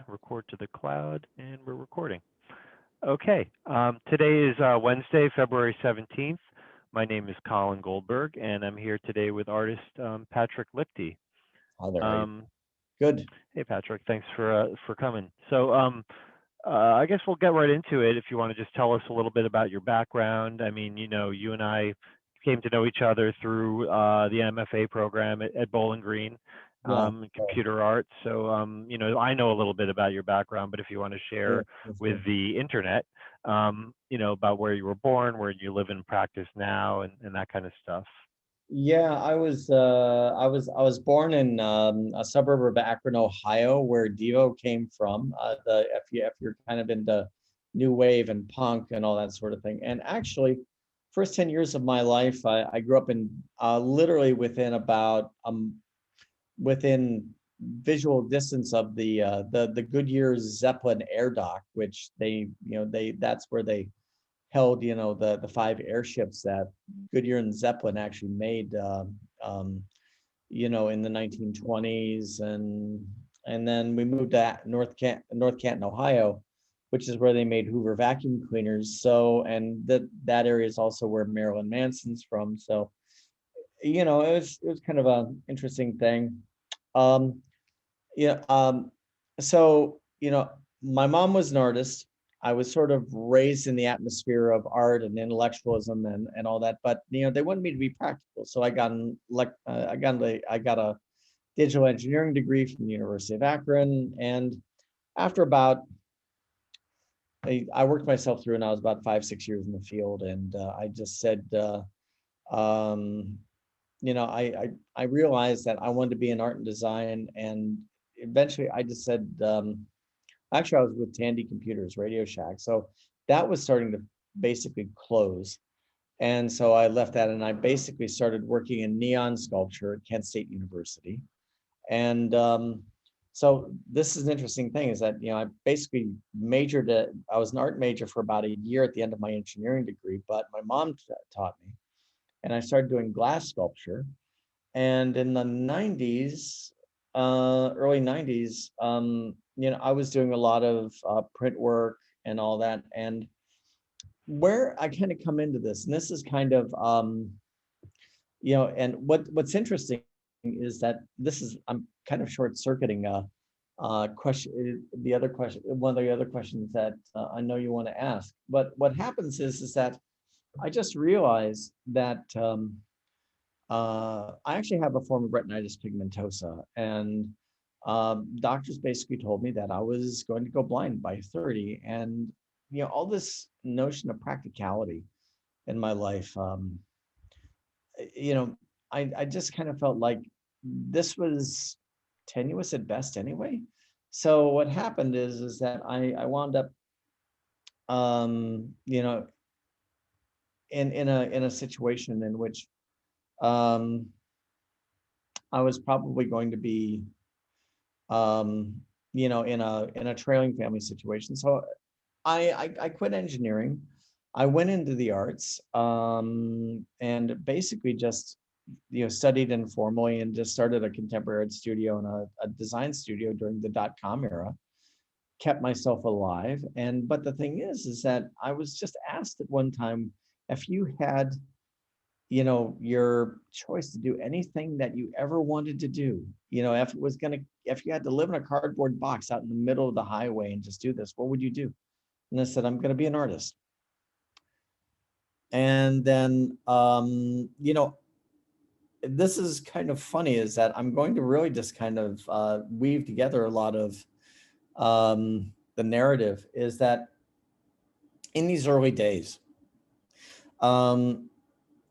Record to the cloud, and we're recording. Okay, today is Wednesday, February 17th. My name is Colin Goldberg, and I'm here today with artist Patrick Lichty. Hi there. How you? Um, Good. hey, Patrick, thanks for coming. I guess we'll get right into it. If you want to just tell us a little bit about your background. I mean, you and I came to know each other through the MFA program at Bowling Green, Yeah. computer art. I know a little bit about your background, but if you want to Sure. share That's with good. the internet, about where you were born, where you live and practice now, and that kind of stuff. Yeah, I was born in a suburb of Akron, Ohio, where Devo came from. If you're kind of into new wave and punk and all that sort of thing. And actually, first 10 years of my life, I grew up in literally within visual distance of the Goodyear Zeppelin air dock, which that's where they held, the five airships that Goodyear and Zeppelin actually made, in the 1920s, and then we moved to North Canton, Ohio, which is where they made Hoover vacuum cleaners. So, and that area is also where Marilyn Manson's from. So, it was kind of an interesting thing. Um, yeah. So, my mom was an artist. I was sort of raised in the atmosphere of art and intellectualism and all that, but they wanted me to be practical. So I got a digital engineering degree from the University of Akron, and after I worked myself through, and I was about 5, 6 years in the field, and I just said, um, I realized that I wanted to be in art and design, and eventually I just said, actually I was with Tandy Computers, Radio Shack, so that was starting to basically close, and so I left that, and I basically started working in neon sculpture at Kent State University, and so this is an interesting thing is that I basically I was an art major for about a year at the end of my engineering degree, but my mom taught me, and I started doing glass sculpture. And in the 90s, early 90s, I was doing a lot of print work and all that. And where I kind of come into this, and this is kind of, and what's interesting is that I'm kind of short circuiting one of the other questions that I know you want to ask. But what happens is that I just realized that I actually have a form of retinitis pigmentosa, and doctors basically told me that I was going to go blind by 30. And all this notion of practicality in my life, you know, I just kind of felt like this was tenuous at best anyway. So what happened is that I wound up, you know, in a situation in which um, I was probably going to be, um, in a trailing family situation. So I quit engineering. I went into the arts, and basically just studied informally and just started a contemporary art studio and a design studio during the .com era. Kept myself alive, and but the thing is that I was just asked at one time, if you had your choice to do anything that you ever wanted to do, if you had to live in a cardboard box out in the middle of the highway and just do this, what would you do? And I said, I'm going to be an artist. And then this is kind of funny, is that I'm going to really just kind of weave together a lot of the narrative, is that in these early days, um,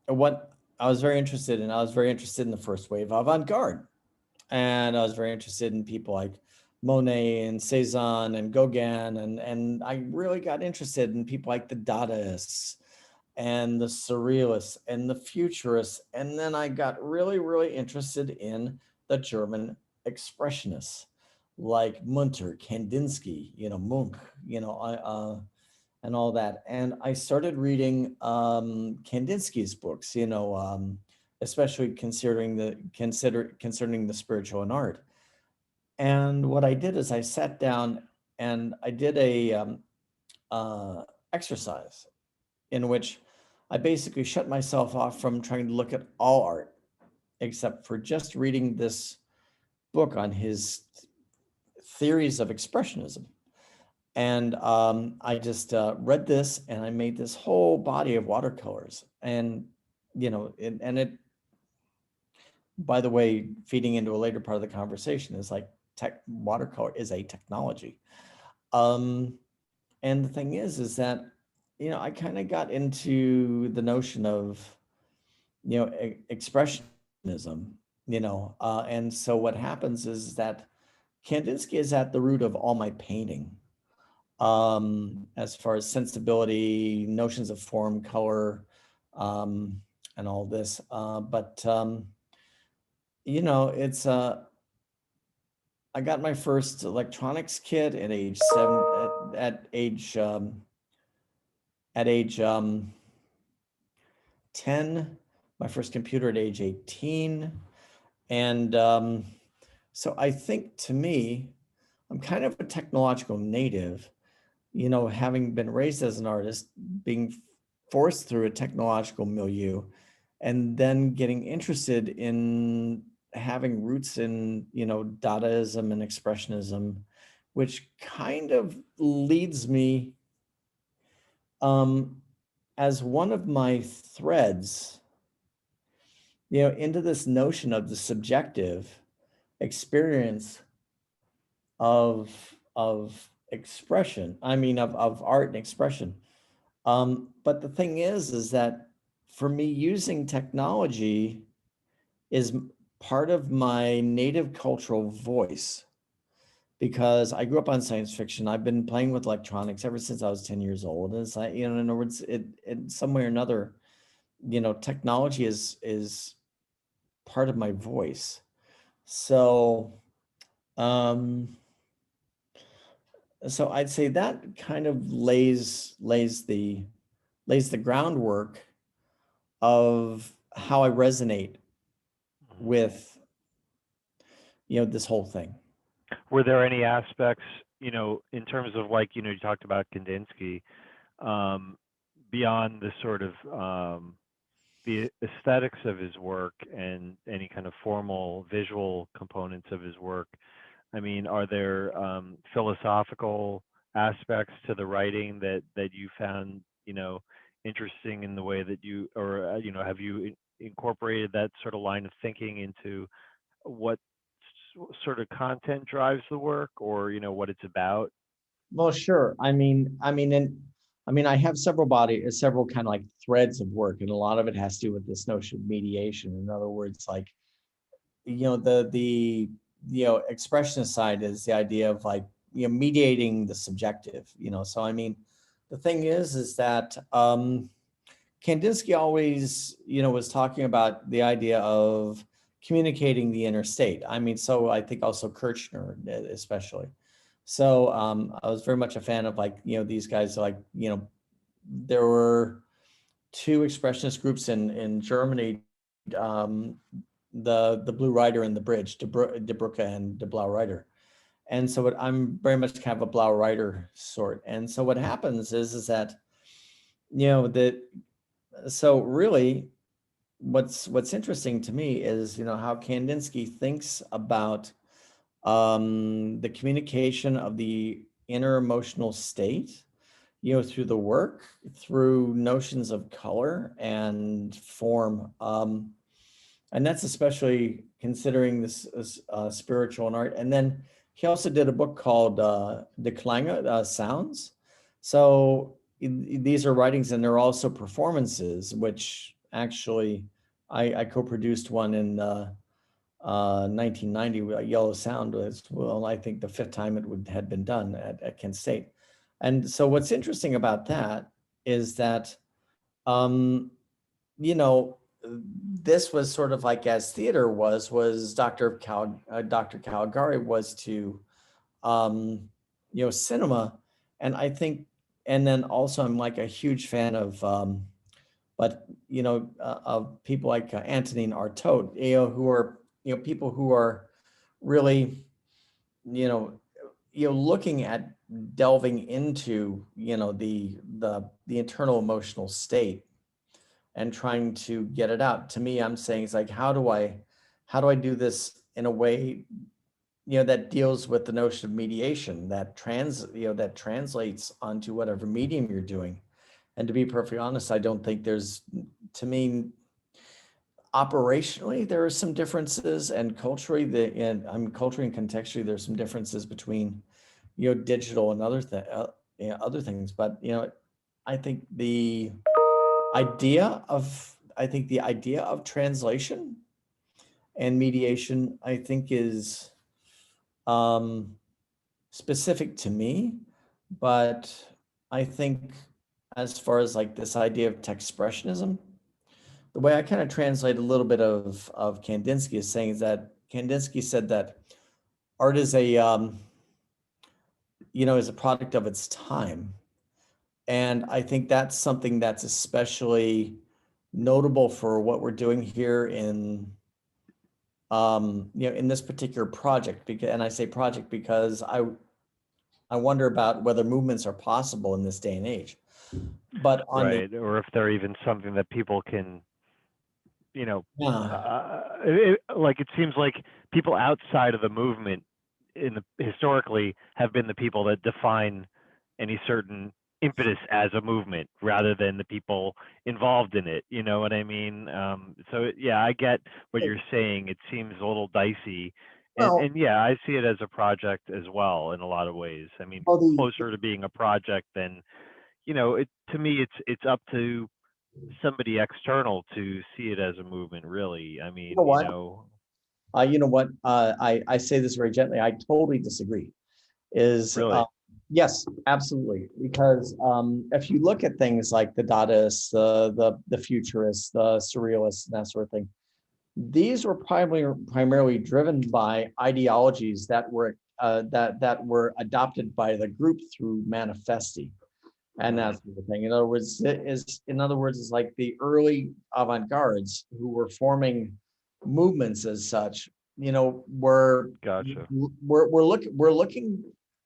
what I was very interested in the first wave of avant-garde. And I was very interested in people like Monet and Cezanne and Gauguin, and I really got interested in people like the Dadaists and the Surrealists and the Futurists, and then I got really, really interested in the German Expressionists like Munter, Kandinsky, Munch, and all that. And I started reading Kandinsky's books, especially concerning the spiritual and art. And what I did is I sat down and I did a exercise in which I basically shut myself off from trying to look at all art, except for just reading this book on his theories of expressionism. And I just read this and I made this whole body of watercolors. And, it, by the way, feeding into a later part of the conversation is like watercolor is a technology. Um, and the thing is that, I kind of got into the notion of, expressionism, and so what happens is that Kandinsky is at the root of all my painting, as far as sensibility, notions of form, color, and all this. But it's I got my first electronics kit at age 7, at age 10, my first computer at age 18. And so I think, to me, I'm kind of a technological native, having been raised as an artist, being forced through a technological milieu, and then getting interested in having roots in, Dadaism and Expressionism, which kind of leads me, as one of my threads, into this notion of the subjective experience of expression. I mean, of art and expression. But the thing is that for me, using technology is part of my native cultural voice, because I grew up on science fiction. I've been playing with electronics ever since I was 10 years old. And it's like, in other words, it in some way or another, technology is part of my voice. So, so I'd say that kind of lays the groundwork of how I resonate with, this whole thing. Were there any aspects, in terms of like, you talked about Kandinsky, beyond the sort of the aesthetics of his work and any kind of formal visual components of his work? I mean, are there philosophical aspects to the writing that you found, interesting in the way that you, or have you incorporated that sort of line of thinking into what sort of content drives the work, or what it's about? Well, sure. I have several kind of like threads of work, and a lot of it has to do with this notion of mediation. In other words, like, the expressionist side is the idea of like, mediating the subjective. So the thing is that Kandinsky always, was talking about the idea of communicating the inner state. So I think also Kirchner especially. So I was very much a fan of like, these guys, like, there were two expressionist groups in Germany, the Blue Rider and the Bridge, De Brücke and De Blaue Reiter. And so I'm very much kind of a Blaue Reiter sort. And so what happens is that, so really what's interesting to me is, how Kandinsky thinks about the communication of the inner emotional state, through the work, through notions of color and form. And that's especially considering this spiritual and art. And then he also did a book called De Klange, Sounds. So these are writings, and they're also performances, which actually I co-produced one in 1990 with Yellow Sound. Was, well, I think the 5th time it had been done at Kent State. And so what's interesting about that is that, this was sort of like, as theater was Dr. Caligari was to, cinema. And I think, and then also I'm like a huge fan of, of people like Antonin Artaud, who are, people who are really you know, looking at delving into, the internal emotional state and trying to get it out. To me, I'm saying it's like, how do I do this in a way, that deals with the notion of mediation, that that translates onto whatever medium you're doing. And to be perfectly honest, I don't think to me, operationally, there are some differences, and culturally, culturally and contextually, there's some differences between, digital and other things. But, I think the idea of translation and mediation, I think, is specific to me. But I think, as far as like this idea of Techspressionism, the way I kind of translate a little bit of Kandinsky is saying is that Kandinsky said that art is is a product of its time. And I think that's something that's especially notable for what we're doing here in this particular project. And I say project because I wonder about whether movements are possible in this day and age. But on the Right. Or if they're even something that people can, yeah, like it seems like people outside of the movement historically have been the people that define any certain impetus as a movement rather than the people involved in it. You know what I mean? So yeah, I get what you're saying. It seems a little dicey. And well, and yeah, I see it as a project as well in a lot of ways. I mean, well, the closer to being a project than, to me it's up to somebody external to see it as a movement, really. I you know mean, what I say this very gently. I totally disagree. Is really. Yes, absolutely. Because if you look at things like the Dadaists, the futurists, the surrealists, and that sort of thing, these were primarily driven by ideologies that were adopted by the group through manifesti and that Mhm. sort of thing. In other words, it's like the early avant-gardes who were forming movements as such, were Gotcha. we're looking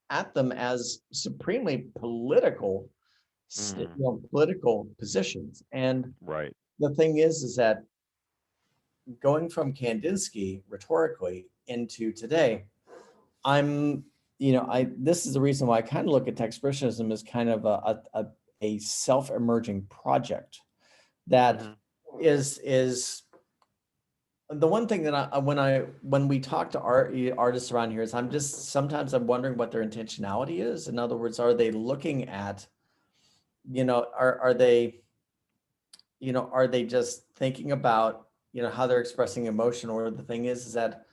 at them as supremely Mhm. political positions. And Right. the thing is that going from Kandinsky rhetorically into today, I'm, I this is the reason why I kind of look at Techspressionism as kind of a self-emerging project that Mhm. is the one thing that when we talk to artists around here is sometimes I'm wondering what their intentionality is. In other words, are they looking at, are they just thinking about, how they're expressing emotion? Or the thing is that,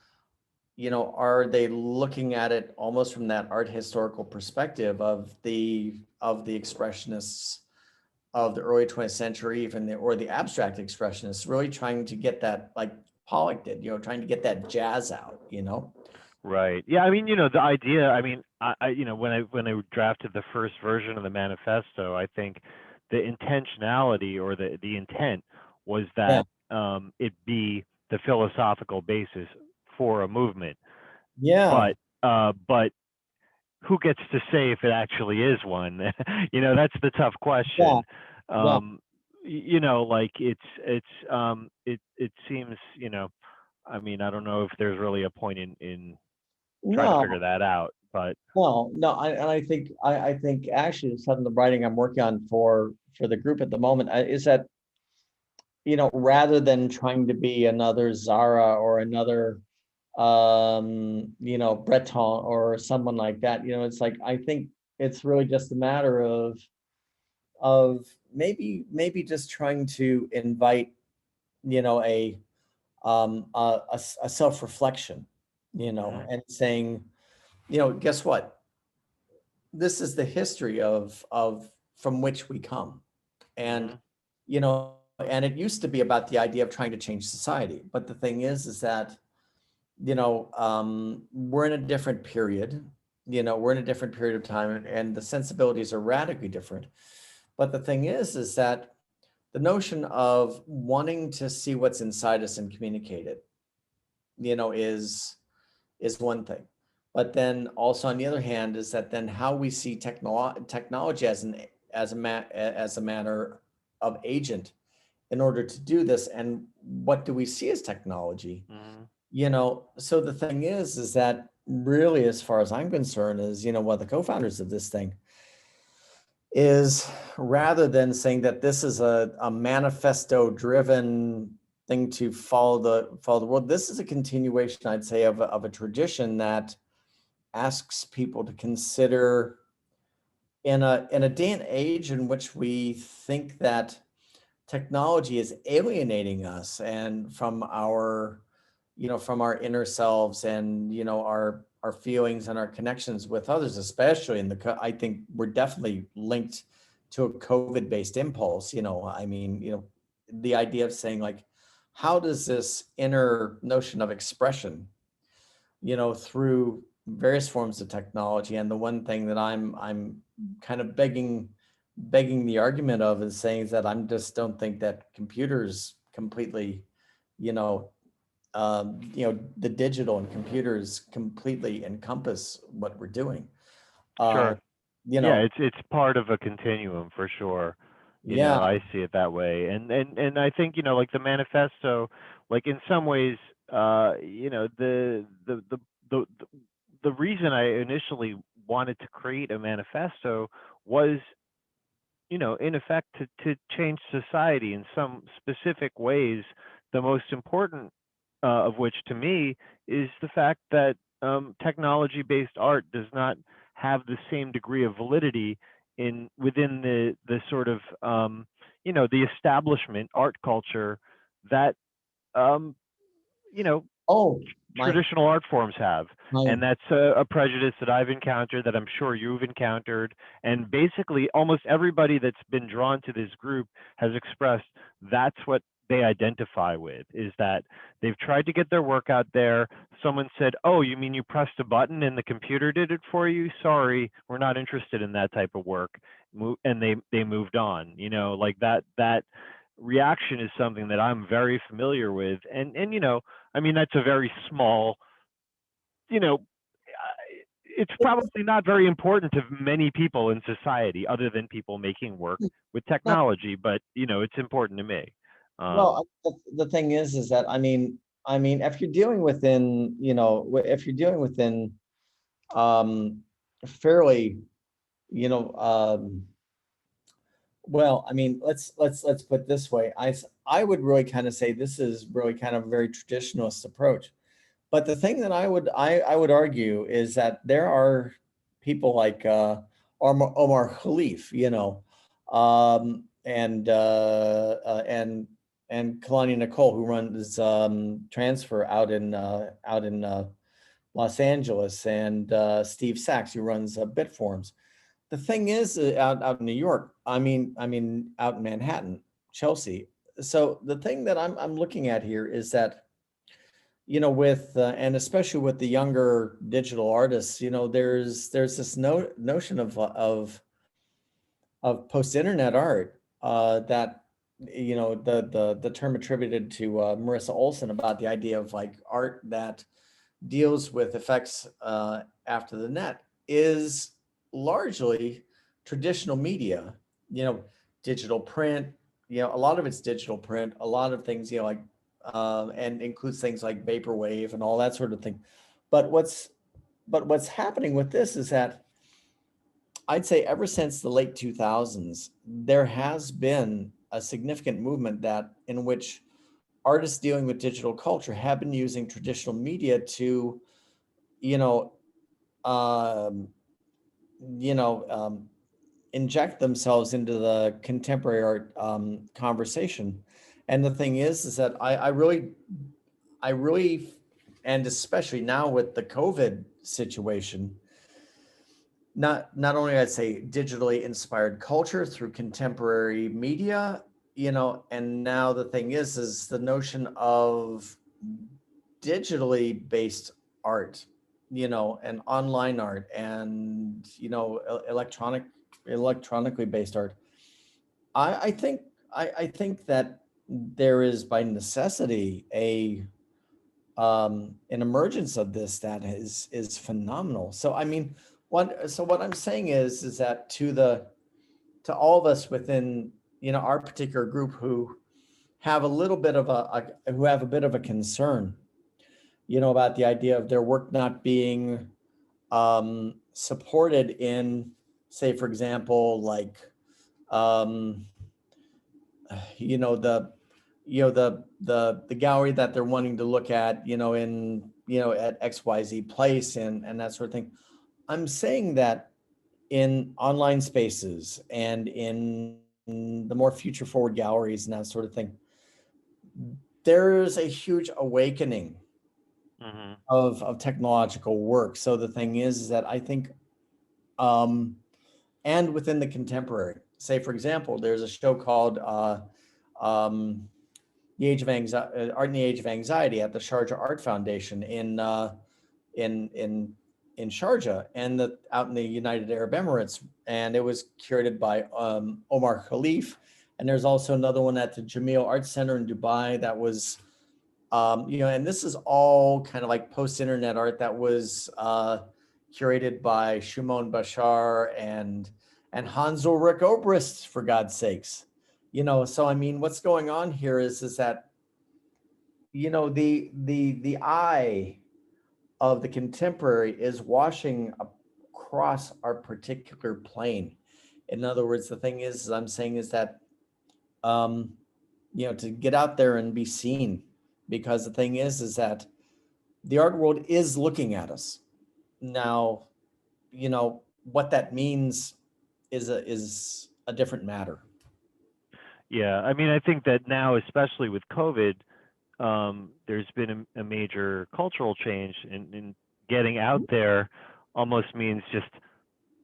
are they looking at it almost from that art historical perspective of the expressionists of the early 20th century, even or the abstract expressionists, really trying to get that, like Pollock did, trying to get that jazz out. Right. Yeah, I mean, the idea, I mean, when I drafted the first version of the manifesto, I think the intentionality or the intent was Yeah, that it be the philosophical basis for a movement. yeah, But who gets to say if it actually is one? That's the tough yeah, question. yeah. Like it seems, I mean, I don't know if there's really a point in trying to No, figure that out, but no. I think actually it's something the writing I'm working on for the group at the moment, is that, rather than trying to be another Zara or another Breton or someone like that, it's like, I think it's really just a matter of maybe just trying to invite, a self-reflection, mhm, and saying, guess what? This is the history of from which we come. And, mhm, and it used to be about the idea of trying to change society. But the thing is that, we're in a different period. We're in a different period of time, and the sensibilities are radically different. But the thing is that the notion of wanting to see what's inside us and communicate it, is one thing. But then also on the other hand is that then how we see technology as a matter of agent in order to do this, and what do we see as technology? Mhm. So the thing is that really, as far as I'm concerned, is, one of the co-founders of this thing is, rather than saying that this is a manifesto driven thing to follow the world, this is a continuation, I'd say, of a tradition that asks people to consider, in a day and age in which we think that technology is alienating us and from our inner selves, and our feelings and our connections with others, especially I think we're definitely linked to a COVID based impulse. The idea of saying, like, how does this inner notion of expression, through various forms of technology. And the one thing that I'm kind of begging the argument of is saying that I'm just don't think that computers completely, you know, the digital and computers completely encompass what we're doing. Uh, Sure. you Yeah, know, it's part of a continuum for sure. yeah. I see it that way. And I think, like the manifesto, like in some ways, the the reason I initially wanted to create a manifesto was, in effect, to change society in some specific ways. The most important of which to me is the fact that technology-based art does not have the same degree of validity within the sort of the establishment art culture that um, you know Oh, my traditional art forms have. my And that's a prejudice that I've encountered, that I'm sure you've encountered. And basically, almost everybody that's been drawn to this group has expressed that's what they identify with, is that they've tried to get their work out there. Someone said, "Oh, you mean you pressed a button and the computer did it for you? Sorry, we're not interested in that type of work." And they moved on. Like that reaction is something that I'm very familiar with. And I mean, that's a very small, it's probably not very important to many people in society other than people making work with no, technology, but it's important to me. Um, well, the thing is that if you're dealing within, if you're dealing within um fairly, you know, well, let's put it this way. I would really kind of say this is really kind of a very traditionalist approach. But the thing that I would argue is that there are people like Omar Khalif, and Kalani Nicole, who runs Transfer out in Los Angeles, and Steve Sachs, who runs Bitforms. The thing is, out in New York, out in Manhattan, Chelsea. So the thing that I'm looking at here is that, with and especially with the younger digital artists, there's this notion of post-internet art, that, the term attributed to Marissa Olson about the idea of, like, art that deals with effects after the net is largely traditional media, you know, digital print, a lot of it's digital print, a lot of things, like, and includes things like Vaporwave and all that sort of thing. But what's happening with this is that I'd say ever since the late 2000s, there has been a significant movement that in which artists dealing with digital culture have been using traditional media to, you know, um, you know, um, inject themselves into the contemporary art conversation. And the thing is that I really, and especially now with the COVID situation, not only I'd say digitally inspired culture through contemporary media, and now the thing is the notion of digitally based art, and online art, and electronically based art. I think that there is by necessity an emergence of this that is phenomenal. So I mean, what I'm saying is that to all of us within, our particular group who have a little bit of who have a bit of a concern, about the idea of their work not being supported in, say, for example, like, um, the the gallery that they're wanting to look at, in, at XYZ place and that sort of thing. I'm saying that in online spaces and in the more future forward galleries and that sort of thing, there's a huge awakening Hmm. of technological work. So the thing is that I think, and within the contemporary, say, for example, there's a show called um, the Age of Anxiety, Art in the Age of Anxiety at the Sharjah Art Foundation in in Sharjah and out in the United Arab Emirates, and it was curated by Omar Khalif. And there's also another one at the Jameel Art Center in Dubai that was, and this is all kind of like post-internet art that was curated by Shumon Bashar and Hansel Rick Obrist, for God's sakes. So I mean, what's going on here is that, the eye of the contemporary is washing across our particular plane. In other words, the thing is I'm saying is that, um, to get out there and be seen, because the thing is that the art world is looking at us now. What that means is a different matter. Yeah, I mean, I think that now, especially with COVID, there's been a major cultural change in getting out there. Almost means just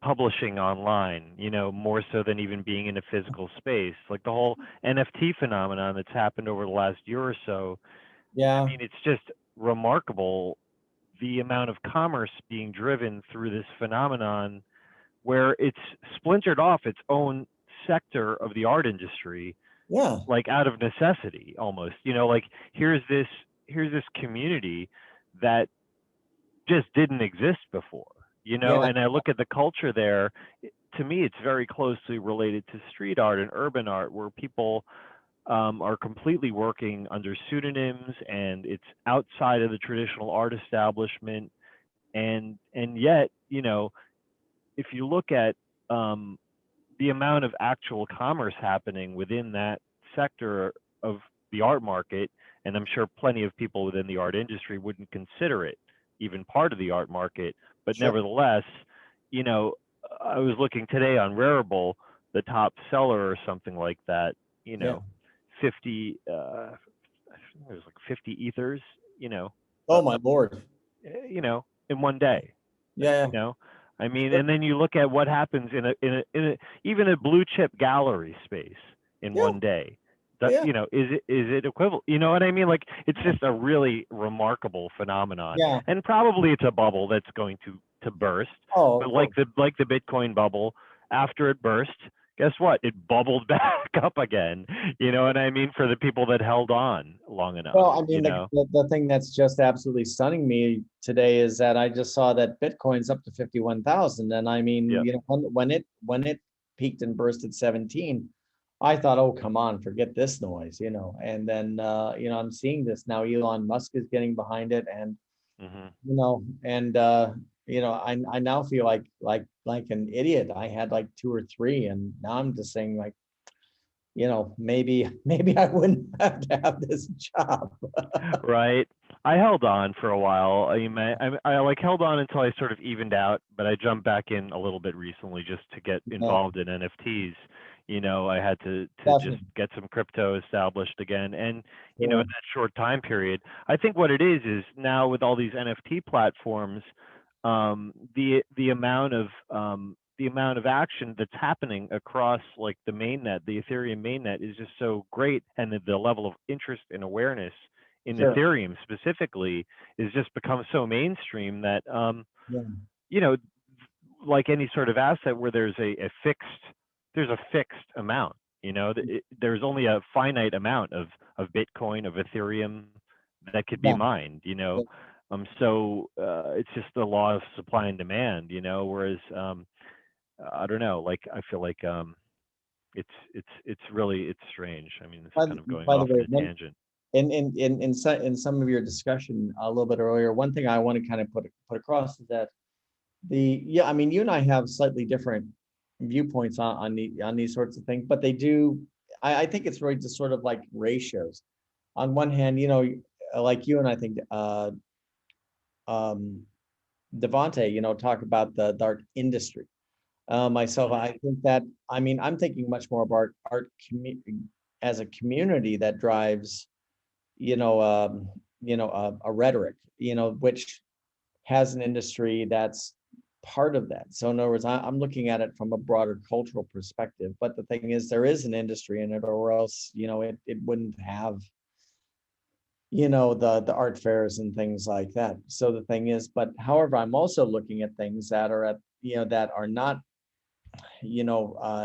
publishing online, more so than even being in a physical space. Like the whole NFT phenomenon that's happened over the last year or so. I Yeah, mean, it's just remarkable the amount of commerce being driven through this phenomenon where it's splintered off its own sector of the art industry, yeah, like out of necessity almost. Like here's this community that just didn't exist before, yeah, and I look at the culture there. To me, it's very closely related to street art and urban art, where people are completely working under pseudonyms, and it's outside of the traditional art establishment. And yet, if you look at um, the amount of actual commerce happening within that sector of the art market, and I'm sure plenty of people within the art industry wouldn't consider it even part of the art market, but sure, nevertheless, you know, I was looking today on Rarible, the top seller or something like that, yeah. 50, I think it was like 50 ethers, Oh my Lord. in one day, Yeah, you know. I mean, sure. and then you look at what happens in a even a blue chip gallery space in Yeah, one day. yeah, Is it equivalent? You know what I mean? Like it's just a really remarkable phenomenon, yeah. and probably it's a bubble that's going to burst. Oh, But of like course. the Bitcoin bubble, after it burst, guess what? It bubbled back up again. You know what I mean? For the people that held on long enough. Well, I mean, the thing that's just absolutely stunning me today is that I just saw that Bitcoin's up to 51,000. And I mean, Yep. when it peaked and burst at 17, I thought, oh, come on, forget this noise. And then I'm seeing this now. Elon Musk is getting behind it, and Hmm. I now feel like an idiot. I had like two or three, and now I'm just saying, like, maybe I wouldn't have to have this job. Right. I held on for a while. I like held on until I sort of evened out, but I jumped back in a little bit recently just to get Yeah, involved in NFTs. I had to just definitely. get some crypto established again. And, in Sure. that short time period, I think what it is now with all these NFT platforms, the amount of action that's happening across like the mainnet, the Ethereum mainnet is just so great, and the level of interest and awareness in Sure. Ethereum specifically is just become so mainstream that Yeah. you know like any sort of asset where there's a fixed amount. There's only a finite amount of Bitcoin, of Ethereum, that could be Yeah. mined, Yeah. so it's just the law of supply and demand, whereas I don't know, like I feel like it's strange. I mean, this is kind of going By the off in way, a tangent. in some of your discussion a little bit earlier, one thing I want to kind of put across is that I mean, you and I have slightly different viewpoints on these sorts of things, but they do. I think it's really just sort of like ratios. On one hand, like you and I think um, Devante, talk about the art industry. Myself, Mhm. I think that, I mean, I'm thinking much more about as a community that drives, a rhetoric, which has an industry that's part of that. So in other words, I'm looking at it from a broader cultural perspective. But the thing is, there is an industry in it, or else, it wouldn't have, the art fairs and things like that. So the thing is, but however, I'm also looking at things that are that are not,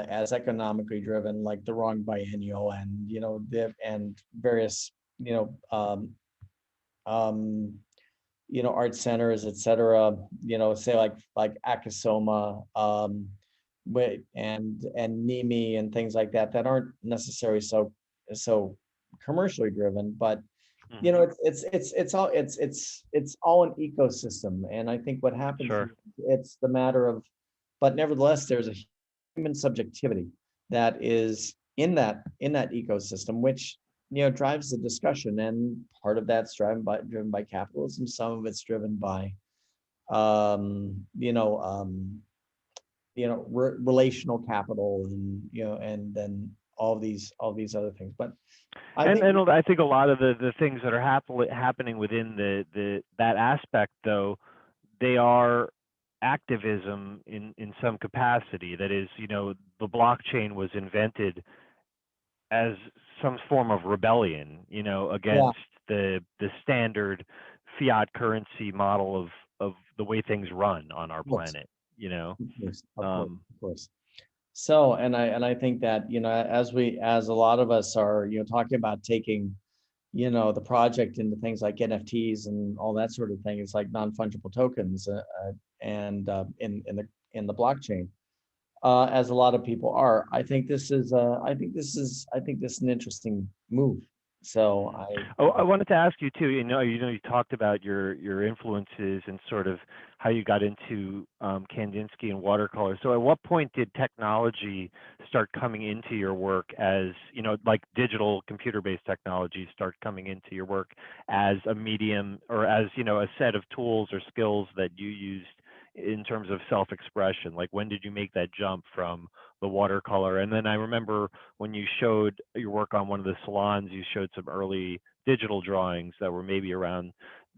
as economically driven, like the wrong biennial and, and various, um, art centers, et cetera, say like Akasoma, and Nimi and things like that, that aren't necessarily so commercially driven, but Mhm. it's all an ecosystem. And I think what happens is Sure. it's the matter of, but nevertheless, there's a human subjectivity that is in that ecosystem, which drives the discussion. And part of that's driven by capitalism. Some of it's driven by um, you know um, relational capital, and and then all these other things. But I And think and I think a lot of the things that are happening within the that aspect, though, they are activism in some capacity. That is, the blockchain was invented as some form of rebellion, yeah, against the standard fiat currency model of the way things run on our of course, planet, you know. of course, of course, Um, of course. So, and I think that, as a lot of us are, talking about taking, the project into things like NFTs and all that sort of thing. It's like non-fungible tokens, and in the blockchain, as a lot of people are. I think this is an interesting move. So Mhm. I, Oh, I wanted to ask you too. You talked about your influences and sort of how you got into Kandinsky and watercolor. So, at what point did technology start coming into your work, as like digital computer-based technology start coming into your work as a medium, or as a set of tools or skills that you used in terms of self-expression? Like, when did you make that jump from the watercolor? And then I remember when you showed your work on one of the salons, you showed some early digital drawings that were maybe around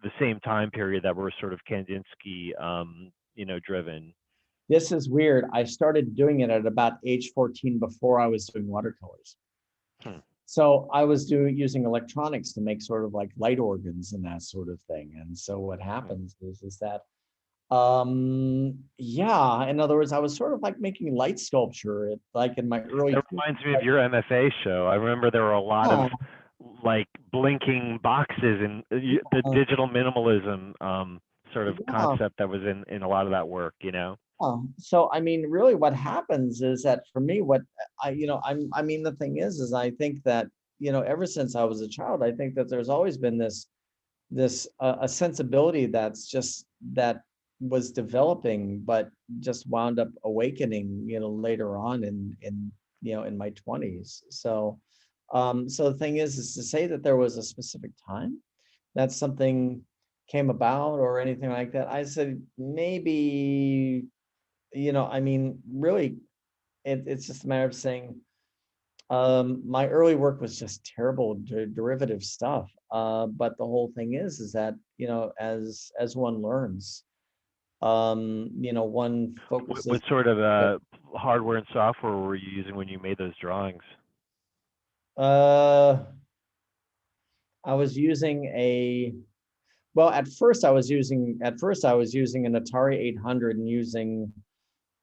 the same time period, that were sort of Kandinsky, driven. this is weird. I started doing it at about age 14, before I was doing watercolors. Hmm. So I was using electronics to make sort of like light organs and that sort of thing. And so what Hmm. happens is that, yeah, in other words, I was sort of like making light sculpture, like in my early That reminds me of your MFA show. I remember there were a lot of yeah, like blinking boxes and the digital minimalism sort of yeah. concept that was in a lot of that work, you know? So I mean, really, what happens is that for me, what I mean, the thing is I think that, ever since I was a child, I think that there's always been this a sensibility that was developing, but just wound up awakening, later on in my 20s. So the thing is to say that there was a specific time that something came about or anything like that. I said maybe, I mean, really, it's just a matter of saying, my early work was just terrible derivative stuff. But the whole thing is that, as one learns, one What focuses. sort of hardware and software were you using when you made those drawings? Uh, I was using well, at first I was using an Atari 800, and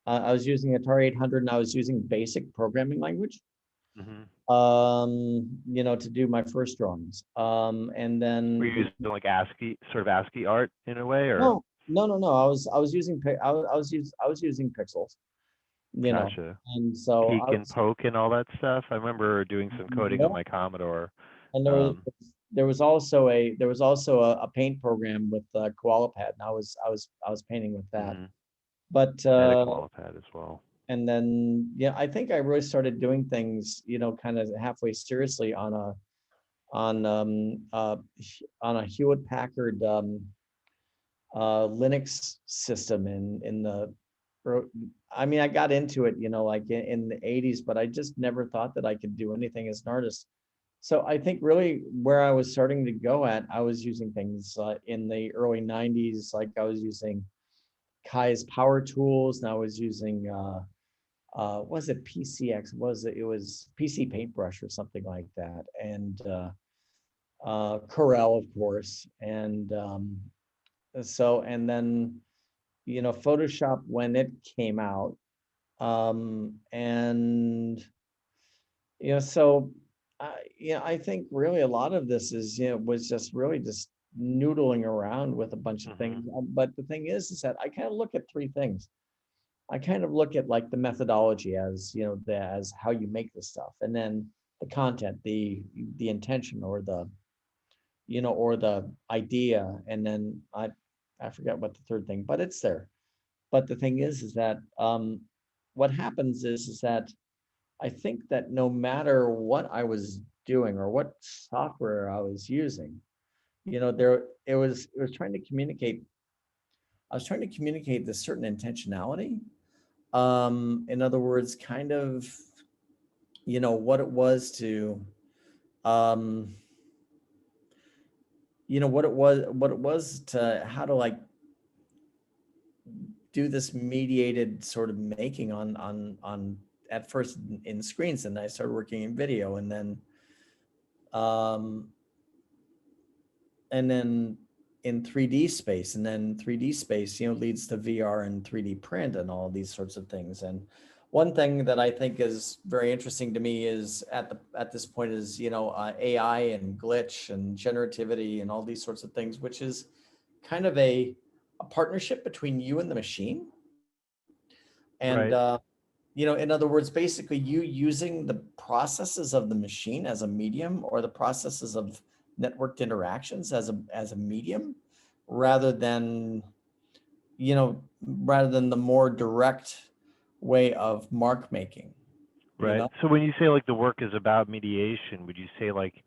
I was using Atari 800, and I was using BASIC programming language. to do my first drawings. And Were then, you using like ASCII, sort of ASCII art in a way, or? no. I was using I was using pixels, Gotcha. and so Peek I and was, poke and all that stuff. I remember doing some coding on yeah. my Commodore. And Um, there was also a paint program with Koala Pad, and I was painting with that. mhm. But I had a koala pad as well. and then I think I really started doing things, kind of halfway seriously on on a Hewlett Packard Linux system in the I mean, I got into it, like in the 80s, but I just never thought that I could do anything as an artist. So I think really where I was starting to go at, I was using things in the early 90s, like I was using Kai's Power Tools, and I was using was it PCX? It was PC Paintbrush or something like that, and Corel, of course, and and then Photoshop when it came out, and so I think really a lot of this is was just really just noodling around with a bunch of Mhm. things. But the thing is that I kind of look at three things. I kind of look at like the methodology as as how you make the stuff, and then the content, the intention, or the or the idea, and then I forget what the third thing, but it's there. But the thing is that what happens is that I think that no matter what I was doing or what software I was using, there it was trying to communicate. I was trying to communicate this certain intentionality. In other words, kind of, what it was to, um, what it was to how to like do this mediated sort of making on at first in screens, and I started working in video, um and then in 3D space, and then 3D space leads to VR and 3D print and all these sorts of things. And one thing that I think is very interesting to me is at this point is AI and glitch and generativity and all these sorts of things, which is kind of a partnership between you and the machine. And Right. in other words, basically you using the processes of the machine as a medium, or the processes of networked interactions as a medium, rather than rather than the more direct way of mark making. Right. So when you say like the work is about mediation, would you say like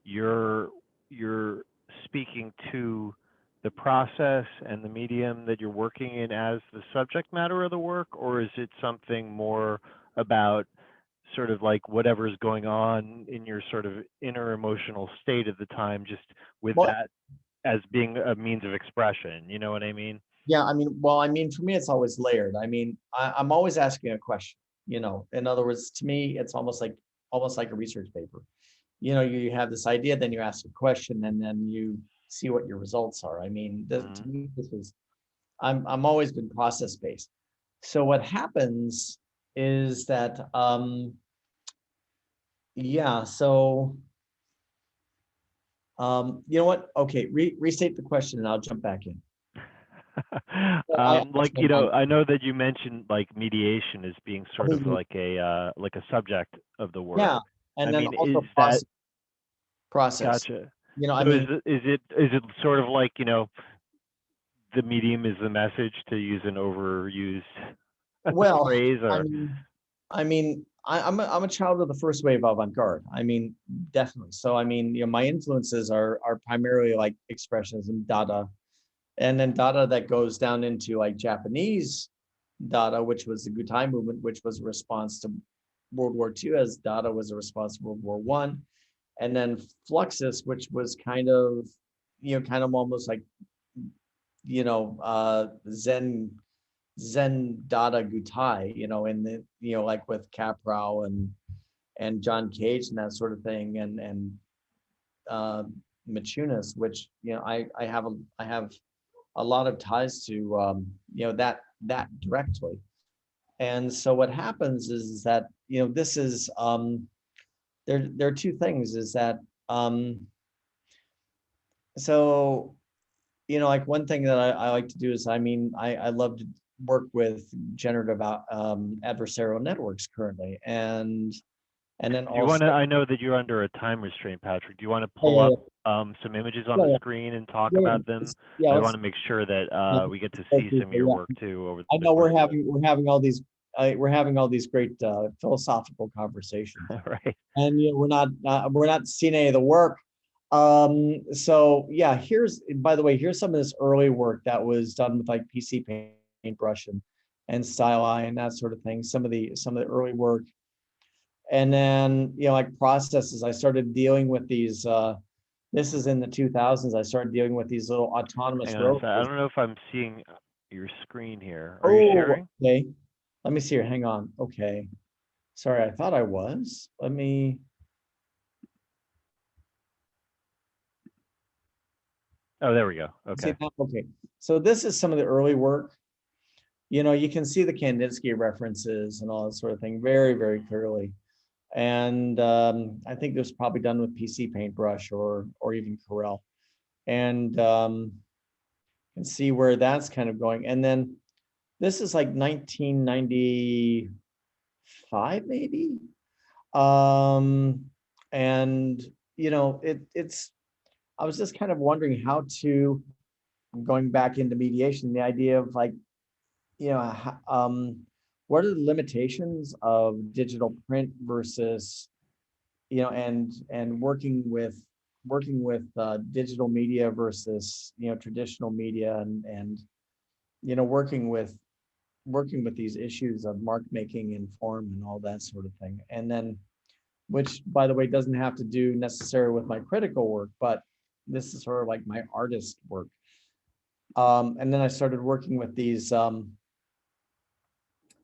you're you're speaking to the process and the medium that you're working in as the subject matter of the work, or is it something more about sort of like whatever's going on in your sort of inner emotional state at the time, just with Well, that as being a means of expression? You know what I mean? yeah, I mean, for me, it's always layered. I mean, I'm always asking a question. In other words, to me, it's almost like a research paper. You have this idea, then you ask a question, and then you see what your results are. I mean, to Hmm. me, this was I'm always been process based. So what happens is that yeah, so you know what? Okay, restate the question, and I'll jump back in. So I Like, also want, I know that you mentioned like mediation as being I sort of mean, like a subject of the work. yeah, I and then mean, is also that process. gotcha? I So mean, is it sort of like, the medium is the message, to use an overused well, phrase, I or mean, I'm a child of the first wave avant-garde. I mean, definitely. So I mean, my influences are primarily like expressionism, Dada, and then Dada that goes down into like Japanese Dada, which was the Gutai movement, which was a response to World War II, as Dada was a response to World War One, and then Fluxus, which was kind of kind of almost like Zen Dada Gutai, in the like with Caprow and John Cage and that sort of thing, and uh, Machunas, which I have a lot of ties to that directly. And so what happens is that this is there are two things, is that so like one thing that I like to do is, I love to work with generative adversarial networks currently, and then Do you want also, to, I know that you're under a time restraint, Patrick. Do you want to yeah, pull yeah, up some images on yeah, the yeah, screen and talk yeah, yeah, about them? yeah, I let's want to make sure that we get to go see through some of here, your yeah. work too over I the know course of we're having all these great philosophical conversations, it. Right. and we're not seeing any of the work. So yeah, by the way, here's some of this early work that was done with like PC paintbrush and style eye and that sort of thing. Some of the early work, and then like processes. I started dealing with these. This is in the 2000s. I started dealing with these little autonomous Hang on a sec. I rovers. don't know if I'm seeing your screen here. Are you Oh, sharing? okay. Let me see here. Hang on. Okay. Sorry, I thought I was. Let me. Oh, there we go. See Okay. that? Okay. So this is some of the early work. You can see the Kandinsky references and all that sort of thing very, very clearly. And I think it was probably done with PC Paintbrush or even Corel. And can see where that's kind of going. And then this is like 1995, maybe. And it's I was just kind of wondering how to, going back into mediation, the idea of like, what are the limitations of digital print versus, and working with digital media versus, traditional media, and working with these issues of mark making and form and all that sort of thing. And then, which by the way doesn't have to do necessarily with my critical work, but this is sort of like my artist work. And then I started working with these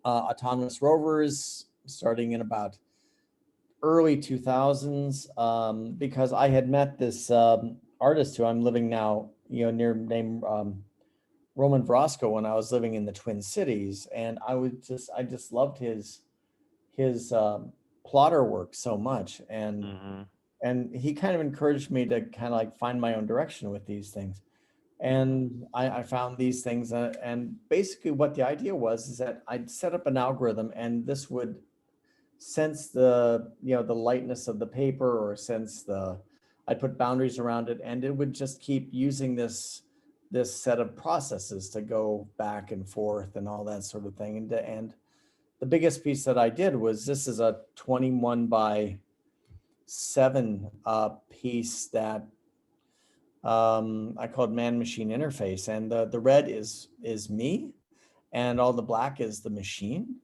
autonomous rovers starting in about early 2000s, because I had met this artist who I'm living now, near, named Roman Vrosco, when I was living in the Twin Cities, and I just loved his plotter work so much, Mm-hmm. and he kind of encouraged me to kind of like find my own direction with these things. And I found these things, and basically what the idea was is that I'd set up an algorithm, and this would sense the lightness of the paper, or I'd put boundaries around it, and it would just keep using this set of processes to go back and forth and all that sort of thing. And the biggest piece that I did was, this is a 21 by 7 piece that I called man machine interface, and the red is me, and all the black is the machine.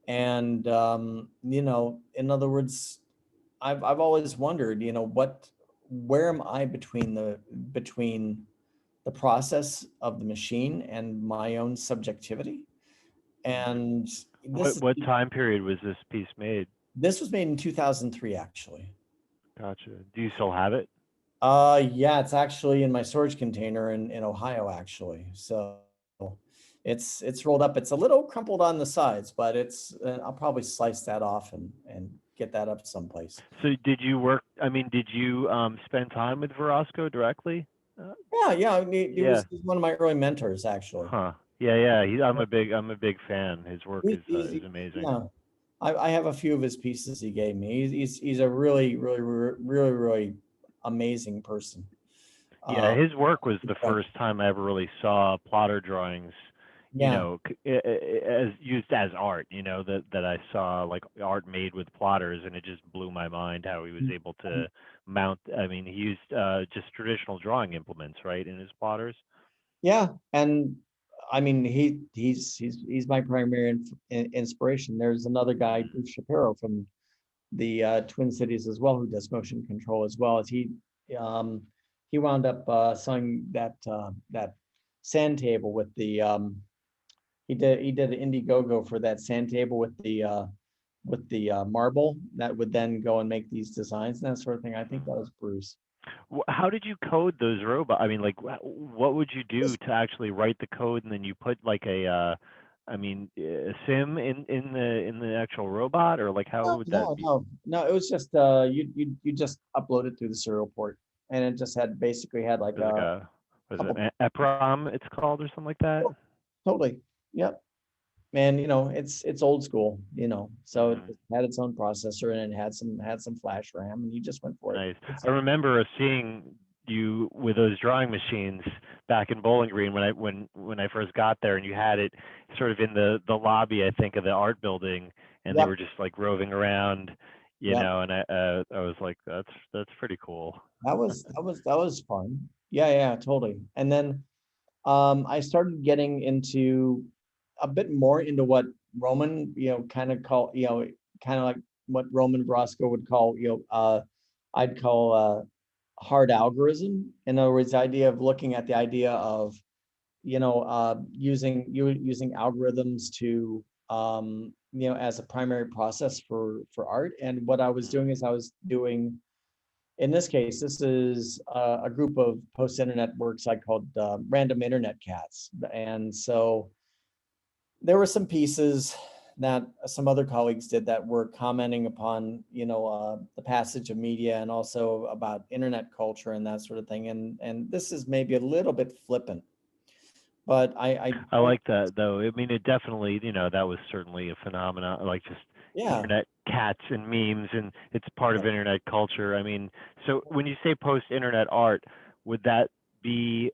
And in other words, I've always wondered, where am I between the process of the machine and my own subjectivity. And What time period was this piece made? this was made in 2003, actually. Gotcha. Do you still have it? Yeah, it's actually in my storage container in Ohio, actually. So it's rolled up. It's a little crumpled on the sides, but I'll probably slice that off and get that up someplace. So did you work, I mean, did you spend time with Verosco directly? Yeah, I mean, Yeah. he's one of my early mentors, actually. Huh. Yeah. I'm a big fan. His work is amazing. Yeah, I have a few of his pieces he gave me. He's a really, really, really, really amazing person. Yeah, his work was the But first time I ever really saw plotter drawings, yeah, as used as art, that I saw like art made with plotters, and it just blew my mind how he was able to mount. I mean, he used just traditional drawing implements, right, in his plotters. yeah, and I mean, he's my primary inspiration. There's another guy, Mhm. Bruce Shapiro, from the Twin Cities as well, who does motion control as well. As um, he wound up selling that sand table with the he did an Indiegogo for that sand table with the marble that would then go and make these designs and that sort of thing. I think that was Bruce. How did you code those robots? I mean, like, what would you do to actually write the code, and then you put like I mean, a sim in the actual robot, or like how No, would that no, be? no, no. It was just you just upload it through the serial port, and it just had basically had like There's like a a, was it couple. EPROM it's called or something like that? Totally. Yep. And it's old school, so it Hmm. just had its own processor and it had some flash RAM, and you just went for it. Nice. I remember seeing you with those drawing machines back in Bowling Green when I first got there, and you had it sort of in the lobby, I think, of the art building, and they Yep. were just like roving around, Yep. and I was like, that's pretty cool. That was fun. Yeah, yeah, totally. And then I started getting into a bit more into what Roman, kind of like what Roman Brosco would call, I'd call hard algorithm. In other words, the idea of looking at the idea of, using algorithms to, as a primary process for art. And what I was Mhm. doing is I was doing, in this case, this is a group of post-internet works I called random internet cats. And so there were some pieces that some other colleagues did that were commenting upon, the passage of media and also about internet culture and that sort of thing. And this is maybe a little bit flippant, but I I don't, like that though. I mean, it definitely, that was certainly a phenomenon, like just yeah. internet cats and memes, and it's part of internet culture. I mean, so when you say post-internet art, would that be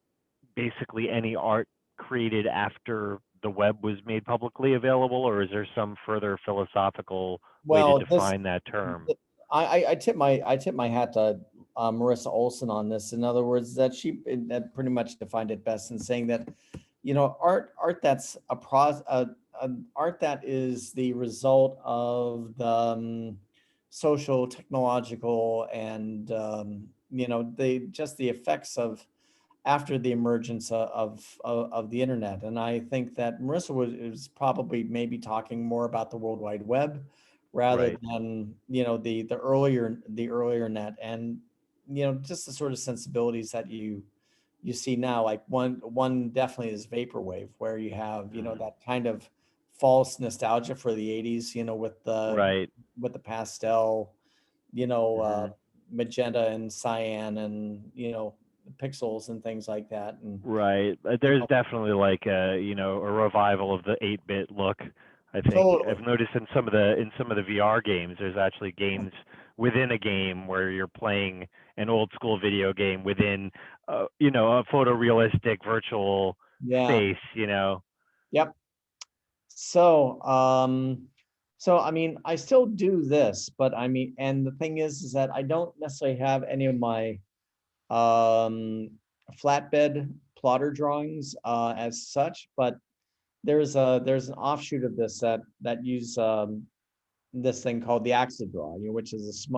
basically any art created after the web was made publicly available, or is there some further philosophical way to Well, define that term? I tip my hat to Marissa Olson on this. In other words, that pretty much defined it best in saying that, art that's art that is the result of the social, technological, and the effects of after the emergence of the internet. And I think that Marissa was probably maybe talking more about the World Wide Web rather Right. than, the earlier net. And, just the sort of sensibilities that you see now, like one definitely is Vaporwave, where you have, Mhm. that kind of false nostalgia for the 80s, Right. with the pastel, you know, uh, Hmm. magenta and cyan and, pixels and things like that. And, Right. you There's know, definitely like a revival of the 8-bit look. I think totally. I've noticed in some of the VR games, there's actually games within a game where you're playing an old school video game within, a photorealistic virtual Yeah. space. Yep. So, I mean, I still do this, but I mean, and the thing is that I don't necessarily have any of my um, flatbed plotter drawings as such, but there's an offshoot of this that use this thing called the Axodraw, which is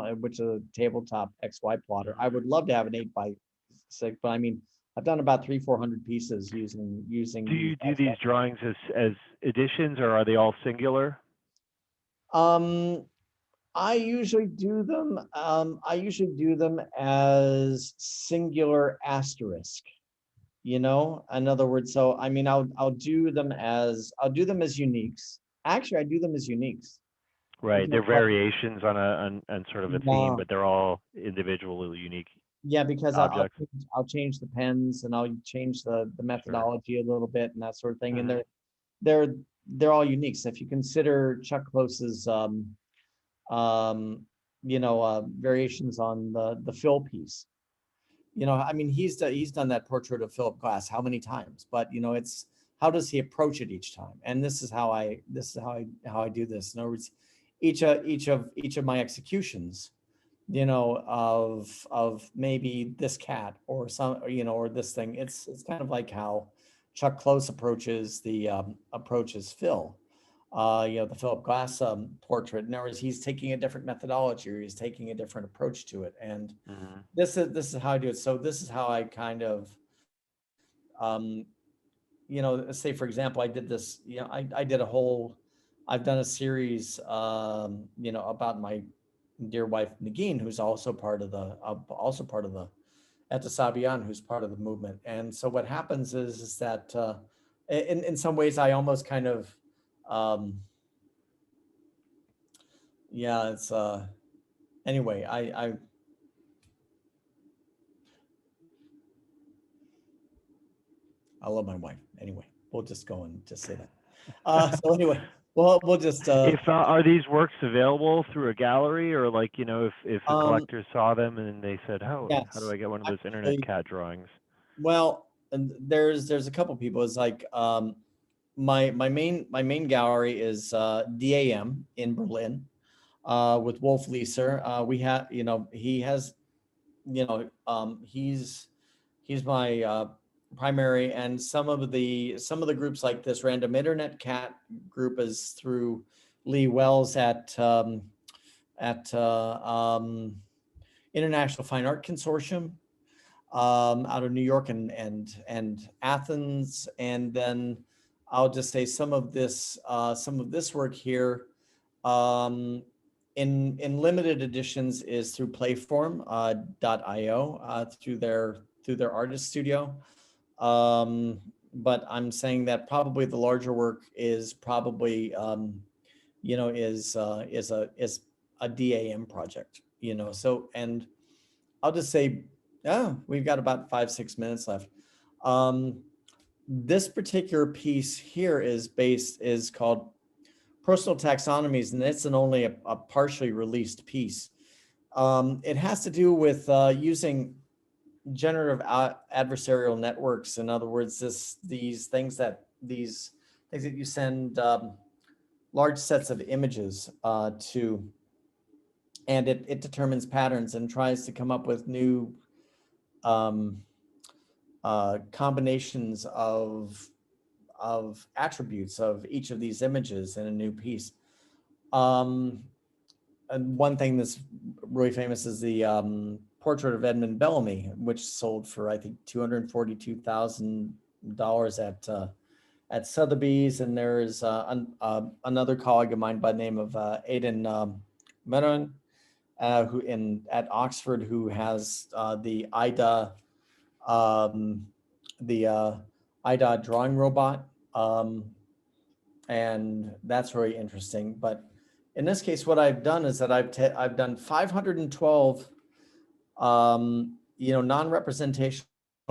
a tabletop XY plotter. I would love to have an 8x6, but I mean, I've done about 300-400 pieces using Do these you do XY. these drawings as editions, or are they all singular? Um, I usually do them as singular asterisk, in other words. So I mean, I'll do them as uniques. Actually, I do them as uniques. Right. Because, They're variations on sort of a theme, yeah, but they're all individually unique yeah, because objects. I'll change the pens and I'll change the Sure. methodology a little bit and that sort of thing. And Hmm. they're they're all unique. So if you consider Chuck Close's um, variations on the Phil piece, I mean, he's done that portrait of Philip Glass how many times? But it's how does he approach it each time? And this is how I do this. In other words, each of my executions, of maybe this cat or or this thing. It's kind of like how Chuck Close approaches Phil. The Philip Glass portrait. In other words, he's taking a different methodology, or he's taking a different approach to it. And Hmm. this is how I do it. So this is how I kind of, um, say for example, I did this. I did a whole. I've done a series, about my dear wife Nagin, who's also part of the Eta Sabian, who's part of the movement. And so what happens is that in some ways I almost kind of Yeah, it's anyway, I love my wife. Anyway, we'll just go and just say that. So anyway, we'll just If are these works available through a gallery, or like, you know, if a um collector saw them and they said, "Oh, how do yes, I get one of those internet actually, cat drawings?" well, and there's a couple people. It's like my main gallery is DAM in Berlin with Wolf Leeser. We have, he has, he's my primary, and some of the groups like this Random Internet Cat group is through Lee Wells at International Fine Art Consortium out of New York and Athens. And then I'll just say some of this work here in limited editions is through Playform.io through their artist studio. But I'm saying that probably the larger work is probably is a DAM project. So, and I'll just say, we've got about 5-6 minutes left. This particular piece here is called Personal Taxonomies, and it's only a partially released piece. It has to do with using generative adversarial networks. In other words, these things that you send large sets of images to, and it determines patterns and tries to come up with new combinations of attributes of each of these images in a new piece. And one thing that's really famous is the portrait of Edmund Bellamy, which sold for, I think, $242,000 at Sotheby's. And there's another colleague of mine by the name of Aidan Menon, who at Oxford, who has the IDA drawing robot, and that's really interesting. But in this case, what I've done is that I've done 512 non-representational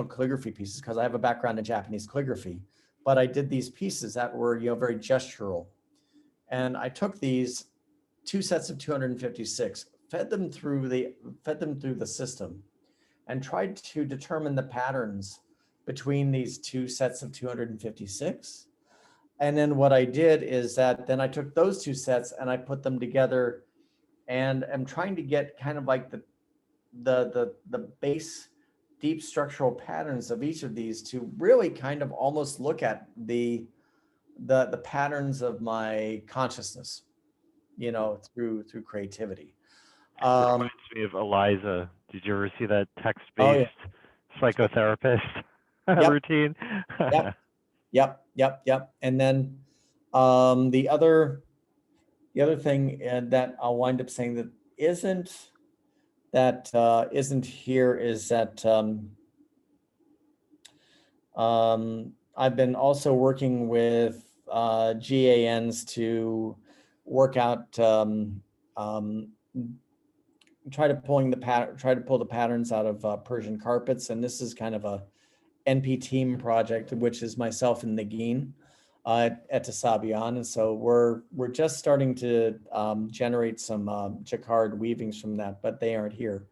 calligraphy pieces, because I have a background in Japanese calligraphy. But I did these pieces that were very gestural, and I took these two sets of 256, fed them through the system, and tried to determine the patterns between these two sets of 256. And then what I did is that then I took those two sets and I put them together, and I'm trying to get kind of like the base deep structural patterns of each of these to really kind of almost look at the patterns of my consciousness, through creativity. It reminds me of Eliza. Did you ever see that Oh text-based yeah. psychotherapist Yep. routine? Yep. And then the other thing that I'll wind up saying that isn't here is that I've been also working with GANs to work out, try to pull the patterns out of Persian carpets. And this is kind of a NP team project, which is myself and Nagin at Tasabian. And so we're just starting to generate some jacquard weavings from that, but they aren't here.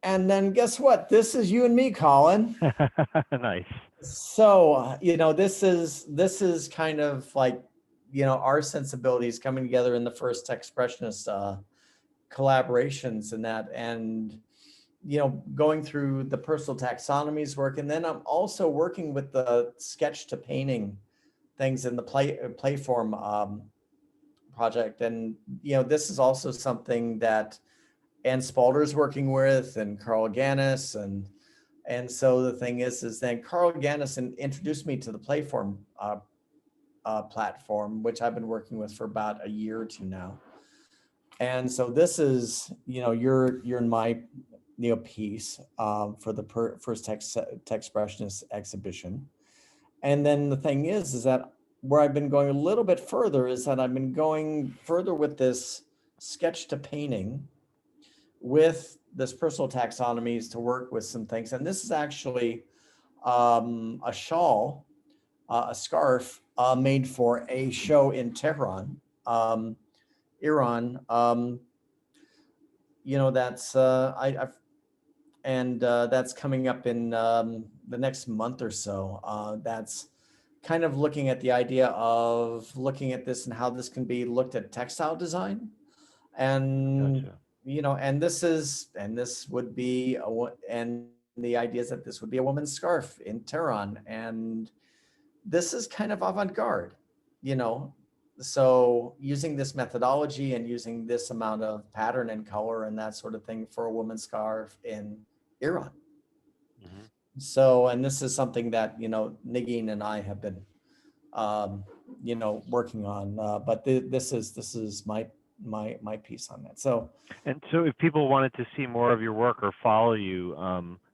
And then guess what? This is you and me, Colin. Nice. So, this is kind of like, our sensibilities coming together in the first Techspressionist collaborations and that, and, going through the personal taxonomies work. And then I'm also working with the sketch to painting things in the Playform project. And, this is also something that Ann Spalder's working with, and Carl Gannis, and so the thing is then Carl Gannis introduced me to the Playform platform, which I've been working with for about a year or two now. And so this is, you're in my piece for the first Techspressionist exhibition. And then the thing is that where I've been going a little bit further is that I've been going further with this sketch to painting with this personal taxonomies to work with some things. And this is actually a shawl, a scarf made for a show in Tehran, Iran. That's that's coming up in the next month or so. That's kind of looking at the idea of looking at this and how this can be looked at textile design. And Gotcha. and this would be and the idea is that this would be a woman's scarf in Tehran, and this is kind of avant-garde, you know. So using this methodology and using this amount of pattern and color and that sort of thing for a woman's scarf in Iran. Hmm. So, and this is something that, Nagin and I have been, working on, but this is my piece on that. So, And so if people wanted to see more of your work or follow you,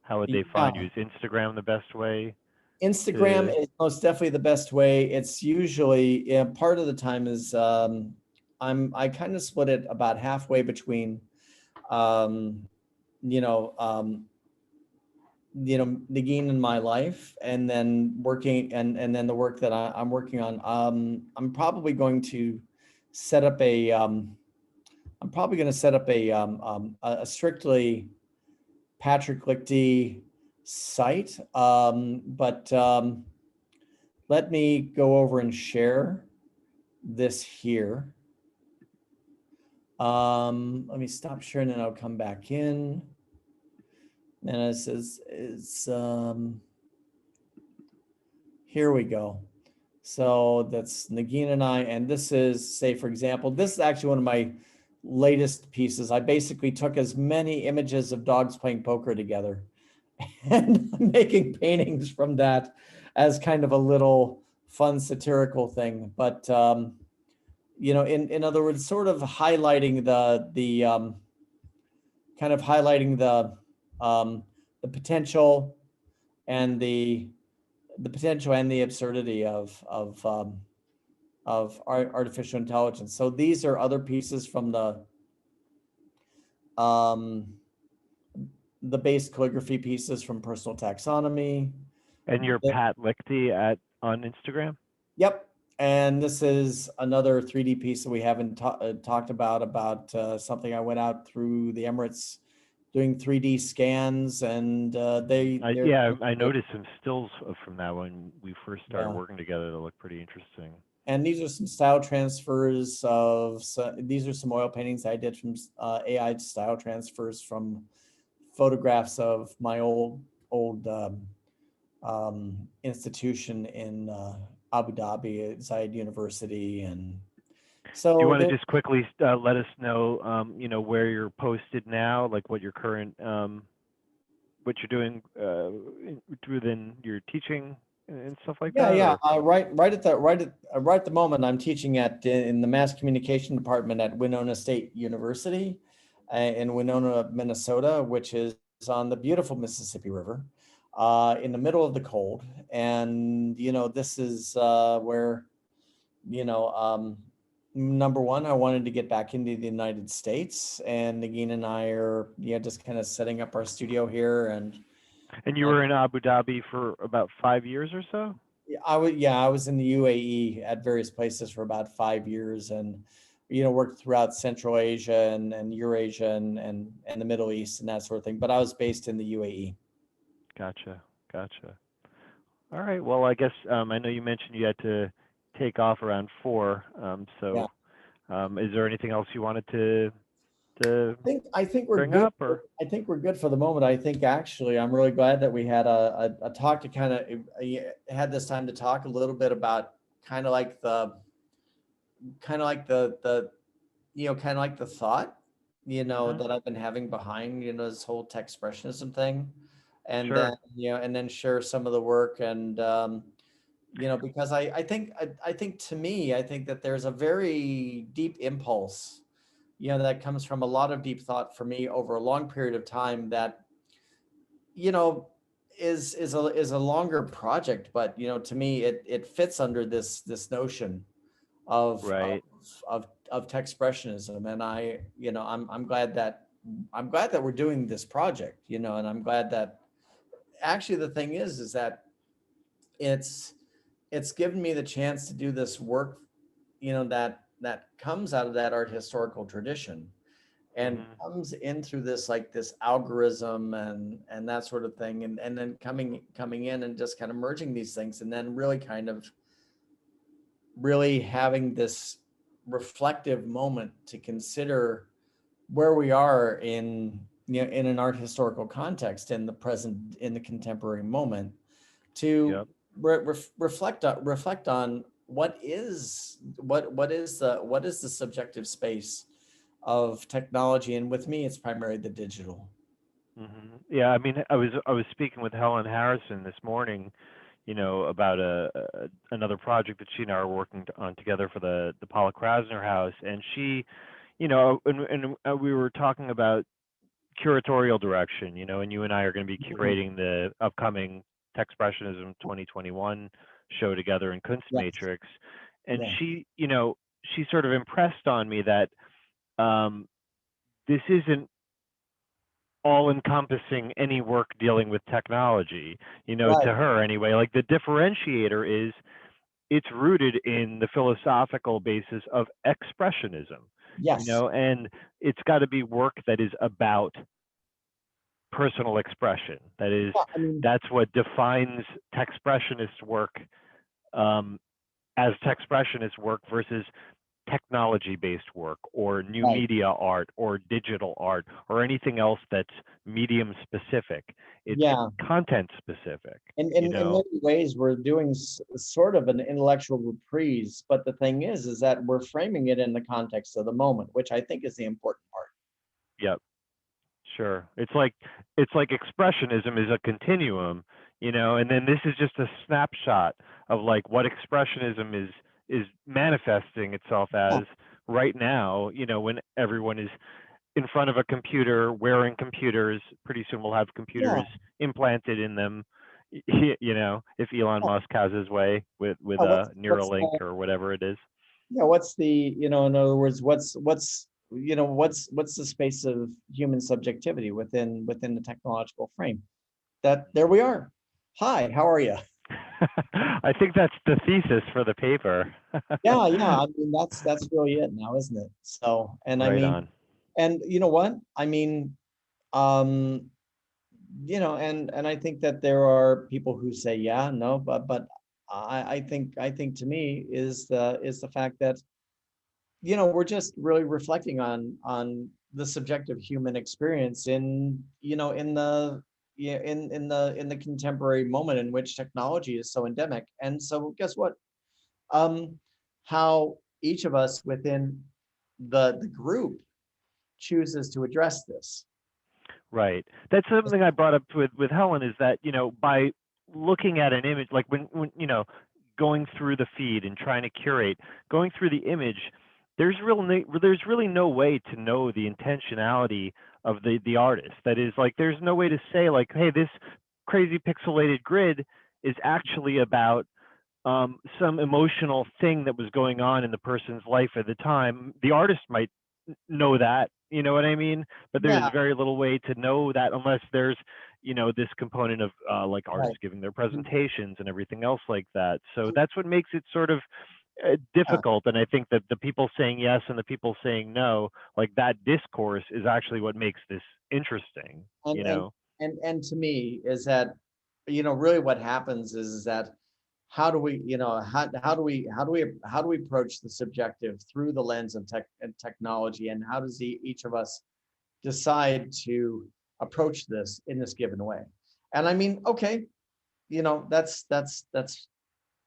how would they yeah, find you? Is Instagram the best way Instagram to? is most definitely the best way. It's usually, part of the time is, I kind of split it about halfway between, um, you know, um, Nagin in my life, and then working, and then the work that I'm working on. I'm probably going to set up a, I'm probably going to set up a strictly Patrick Lichty site. But let me go over and share this here. Let me stop sharing and I'll come back in. And it says, here we go. So that's Nagin and I, and this is, say, for example, this is actually one of my latest pieces. I basically took as many images of dogs playing poker together and making paintings from that as kind of a little fun satirical thing. But, in other words, sort of highlighting the kind of highlighting the potential and the potential and the absurdity of artificial intelligence. So these are other pieces from the base calligraphy pieces from Personal Taxonomy. And you're Pat Lichty on Instagram? Yep. And this is another 3D piece that we haven't talked about something I went out through the Emirates doing 3D scans, and I noticed some stills from that when we first started yeah. working together that looked pretty interesting. And these are some style transfers these are some oil paintings I did from AI style transfers from photographs of my old institution in Abu Dhabi, Zayed University. And so do you want to just quickly let us know, where you're posted now, like what your current, what you're doing within your teaching and stuff like that? Yeah. Or? Right at the moment, I'm teaching in the mass communication department at Winona State University in Winona, Minnesota, which is on the beautiful Mississippi River, in the middle of the cold. And this is where number one, I wanted to get back into the United States, and Nagin and I are just kind of setting up our studio here. And you were in Abu Dhabi for about 5 years or so? I was in the UAE at various places for about 5 years, and worked throughout Central Asia and Eurasia and the Middle East and that sort of thing. But I was based in the UAE. Gotcha. All right. Well, I guess I know you mentioned you had to take off around 4. So, is there anything else you wanted to I think we're bring good. up, or? I think we're good for the moment. I think actually I'm really glad that we had a talk to kind of had this time to talk a little bit about kind of like the thought, that I've been having behind, this whole Techspressionism thing. And Sure. then share some of the work. And because I think to me, I think that there's a very deep impulse, that comes from a lot of deep thought for me over a long period of time, that is a longer project, but to me it fits under this notion of of Right. of Techspressionism, and I'm glad that we're doing this project, and I'm glad that actually the thing is that it's it's given me the chance to do this work, that comes out of that art historical tradition and Hmm. comes in through this algorithm and that sort of thing, and then coming in and just kind of merging these things, and then really kind of really having this reflective moment to consider where we are in an art historical context in the present, in the contemporary moment, to Yep. reflect on what is the subjective space of technology, and with me it's primarily the digital. Hmm. Yeah, I mean, I was speaking with Helen Harrison this morning, about another project that she and I are working on together for the Paula Krasner House, and she, and we were talking about curatorial direction, and you and I are going to be Mhm. curating the upcoming Techspressionism 2021 show together in Yes, Kunstmatrix, and yeah, she sort of impressed on me that um, this isn't all encompassing any work dealing with technology, right, to her anyway. Like the differentiator is it's rooted in the philosophical basis of expressionism, yes, and it's got to be work that is about personal expression. That is, yeah, I mean, that's what defines Techspressionist work, um, as Techspressionist work versus technology-based work or new right, media art or digital art or anything else that's medium specific. It's yeah. content specific, And you in know? many ways, we're doing sort of an intellectual reprise, but the thing is that we're framing it in the context of the moment, which I think is the important part. Yep, sure. It's like expressionism is a continuum, and then this is just a snapshot of like what expressionism is manifesting itself Yeah, as right now, when everyone is in front of a computer, wearing computers. Pretty soon we'll have yeah, computers implanted in them. If Elon yeah. Musk has his way with Yeah, what's Neuralink or whatever it is. yeah, what's the, in other words, what's the space of human subjectivity within the technological frame? That there we are. Hi, how are you? I think that's the thesis for the paper. Yeah, yeah. I mean, that's really it now, isn't it? So, and I Right mean, on. and you know what? I mean, um, and I think that there are people who say, yeah, no, but I think to me is the fact that we're just really reflecting on the subjective human experience in the contemporary moment in which technology is so endemic. And so guess what? Um, how each of us within the group chooses to address this. Right. That's something I brought up with Helen is that, by looking at an image, like when going through the feed and trying to curate, going through the image, there's really no way to know the intentionality of the artist. That is, like, there's no way to say like, hey, this crazy pixelated grid is actually about some emotional thing that was going on in the person's life at the time. The artist might know that, you know what I mean? But Yeah, there's very little way to know that unless there's, this component of like right. artists giving their Mhm. presentations and everything else like that. So that's what makes it sort of Yeah. difficult. And I think that the people saying yes and the people saying no, like that discourse is actually what makes this interesting, And you and know? and to me is that really what happens is that how do we how do we approach the subjective through the lens of tech and technology, and how does each of us decide to approach this in this given way? And I mean, okay,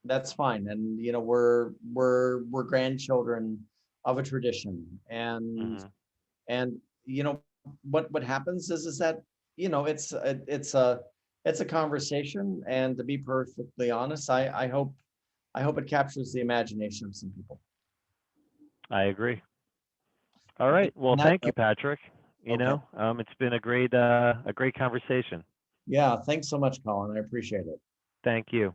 that's fine, and we're grandchildren of a tradition, and Hmm. and you know what happens is that it's a conversation, and to be perfectly honest, I hope it captures the imagination of some people. I agree. All Okay, right. Well, on that thank you, note, Patrick. okay, It's been a great conversation. Yeah, thanks so much, Colin. I appreciate it. Thank you.